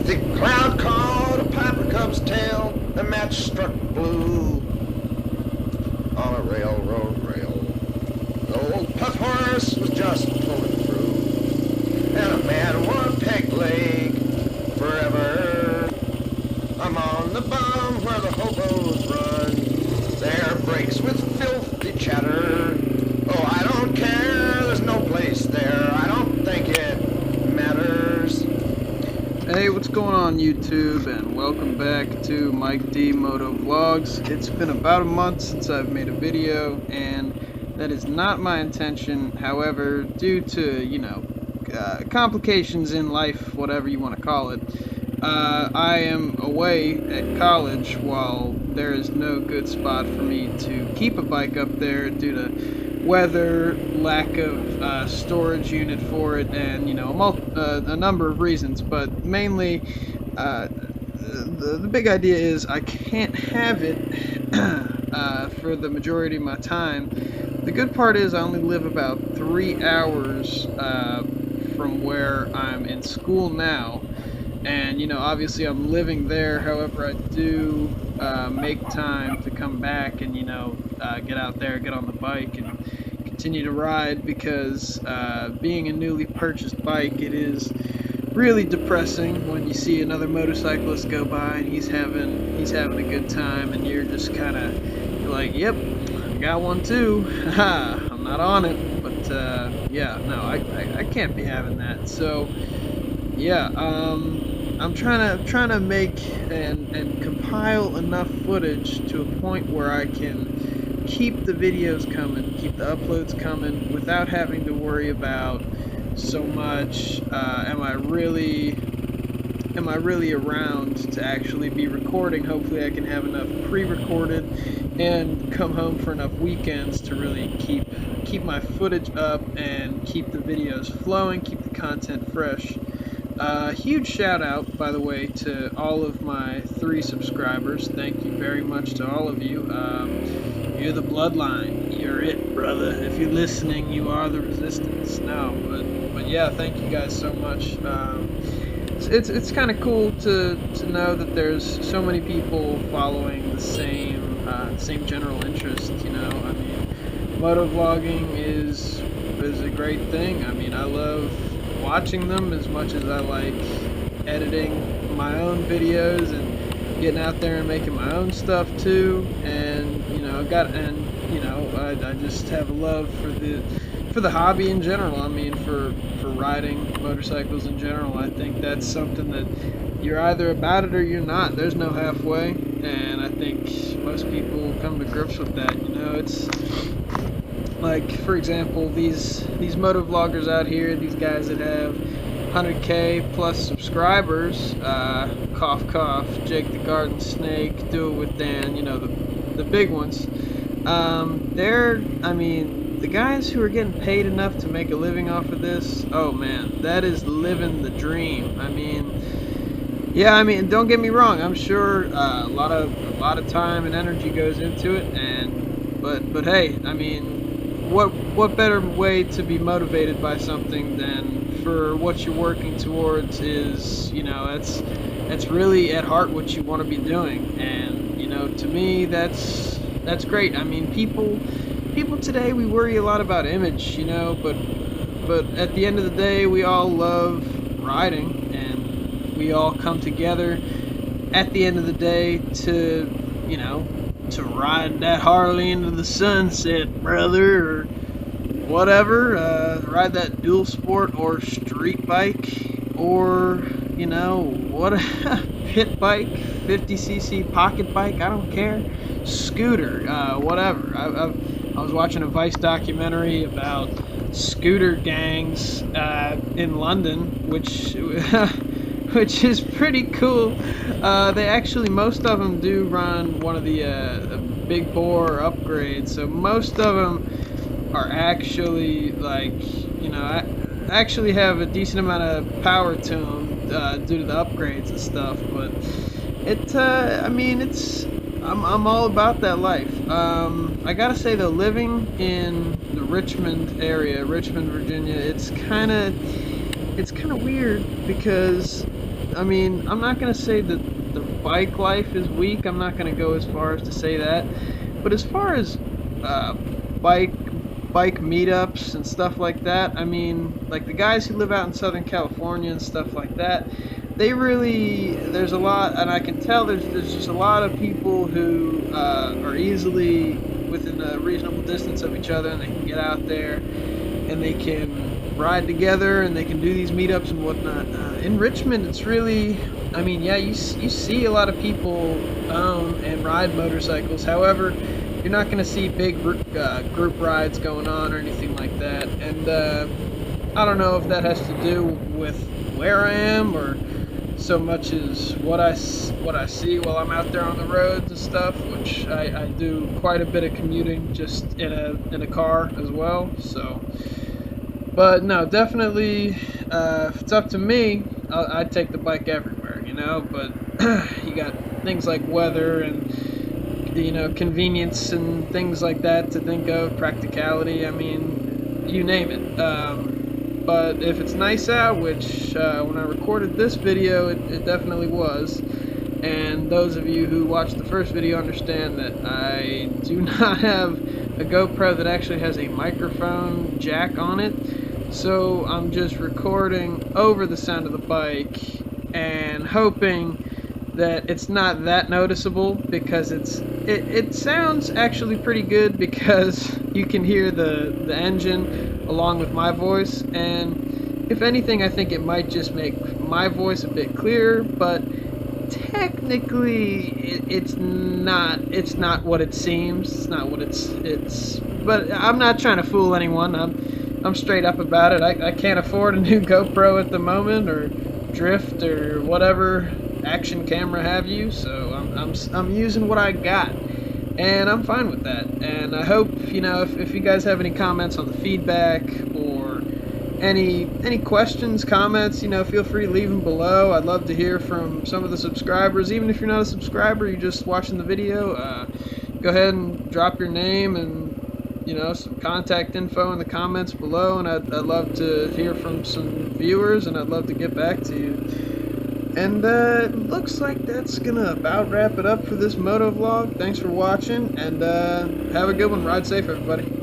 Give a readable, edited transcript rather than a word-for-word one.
The cloud caught a piper cub's tail, the match struck blue on a railroad rail. The old puff horse was just pulling through, and a man wore a peg leg forever. I'm on the bum where the hobos run, their brakes with filthy chatter. Oh, I don't care, there's no place there, I don't think it matters. Hey, what's going on YouTube, and welcome back to Mike D Moto Vlogs. It's been about a month since I've made a video, and that is not my intention. However, due to, complications in life, whatever you want to call it, I am away at college while there is no good spot for me to keep a bike up there due to weather, lack of storage unit for it, and a number of reasons. But mainly, the big idea is I can't have it for the majority of my time. The good part is I only live about 3 hours from where I'm in school now, and obviously I'm living there. However, I do make time to come back and get out there, get on the bike, and continue to ride, because being a newly purchased bike, it is really depressing when you see another motorcyclist go by and he's having a good time, and you're just kind of like, yep, I got one too. I'm not on it, but yeah, no, I can't be having that. So yeah, I'm trying to make and compile enough footage to a point where I can keep the videos coming, keep the uploads coming, without having to worry about so much. Am I really around to actually be recording? Hopefully I can have enough pre-recorded and come home for enough weekends to really keep my footage up and keep the videos flowing, keep the content fresh. Huge shout out, by the way, to all of my 3 subscribers. Thank you very much to all of you. You're the bloodline. You're it, brother. If you're listening, you are the resistance. No, but yeah, thank you guys so much. It's kind of cool to know that there's so many people following the same general interest. I mean, moto vlogging is a great thing. I mean, I love watching them as much as I like editing my own videos and getting out there and making my own stuff too. And I just have a love for the hobby in general. I mean, for riding motorcycles in general. I think that's something that you're either about it or you're not. There's no halfway, and I think most people come to grips with that. It's like, for example, these moto vloggers out here, these guys that have 100K plus subscribers, cough cough, Jake the Garden Snake, Do It With Dan, the big ones. The guys who are getting paid enough to make a living off of this, oh man, that is living the dream. Don't get me wrong, I'm sure a lot of time and energy goes into it, but hey, what better way to be motivated by something than for what you're working towards is, that's really at heart what you want to be doing. And to me, that's great. I mean, people today, we worry a lot about image, but at the end of the day, we all love riding, and we all come together at the end of the day to ride that Harley into the sunset, brother, or whatever, ride that dual sport or street bike, or what, pit bike, 50cc pocket bike, I don't care, scooter, whatever. I was watching a Vice documentary about scooter gangs in London, which is pretty cool. They actually, most of them do run one of the big bore upgrades, so most of them are actually actually have a decent amount of power to them due to the upgrades and stuff. But I'm all about that life. I gotta say though, living in the Richmond area, Richmond, Virginia, it's kind of weird, because I mean, I'm not gonna say that the bike life is weak. I'm not gonna go as far as to say that. But as far as uh, bike bike meetups and stuff like that, I mean, like the guys who live out in Southern California and stuff like that, they really there's a lot, and I can tell there's just a lot of people who are easily within a reasonable distance of each other, and they can get out there and they can ride together and they can do these meetups and whatnot. In Richmond, it's really, I mean, yeah, you see a lot of people own and ride motorcycles. However, you're not going to see big group rides going on or anything like that. And I don't know if that has to do with where I am or so much as what I see while I'm out there on the roads and stuff, which I do quite a bit of commuting just in a car as well. So, but no, definitely, if it's up to me, I'd take the bike everywhere, you know. But you got things like weather and convenience and things like that to think of, practicality. I mean, you name it. But if it's nice out, which when I recorded this video, it definitely was, and those of you who watched the first video understand that I do not have a GoPro that actually has a microphone jack on it, so I'm just recording over the sound of the bike and hoping that it's not that noticeable, because it sounds actually pretty good, because you can hear the engine along with my voice, and if anything I think it might just make my voice a bit clearer, but technically it's not what it seems. It's not what it's but I'm not trying to fool anyone. I'm straight up about it. I can't afford a new GoPro at the moment, or Drift, or whatever action camera have you, so I'm using what I got, and I'm fine with that. And I hope, if you guys have any comments on the feedback, or any questions, comments, feel free to leave them below. I'd love to hear from some of the subscribers. Even if you're not a subscriber, you're just watching the video, go ahead and drop your name and some contact info in the comments below, and I'd love to hear from some viewers, and I'd love to get back to you. And it looks like that's gonna about wrap it up for this moto vlog. Thanks for watching, and have a good one. Ride safe, everybody.